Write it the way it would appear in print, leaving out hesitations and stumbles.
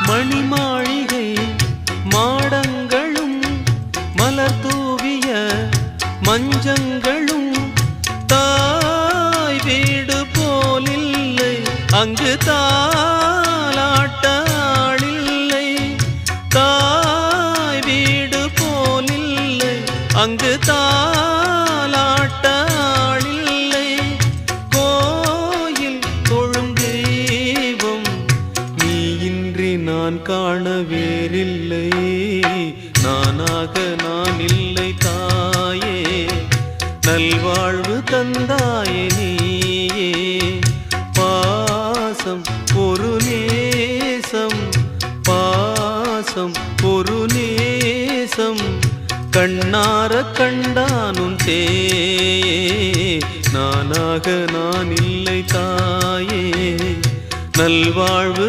மணிமாளிகை மாடங்களும் மலர் தூவிய மஞ்சங்களும் தாய் வீடு போலில்லை அங்கு தாலாட்டாளில்லை தாய் வீடு போலில்லை அங்கு தாலாட்டாளில்லை கோயில் தொழும் தெய்வம் நீ இன்றி நான் காண வேறில்லை நானாக நான் இல்லை தாயே நல்வாழ்வு தந்தாயே நீயே பாசம் ஒரு நேசம் பாசம் ஒரு நேசம் கண்ணார கண்டானும் தேயே நானாக நான் இல்லை தாயே நல்வாழ்வு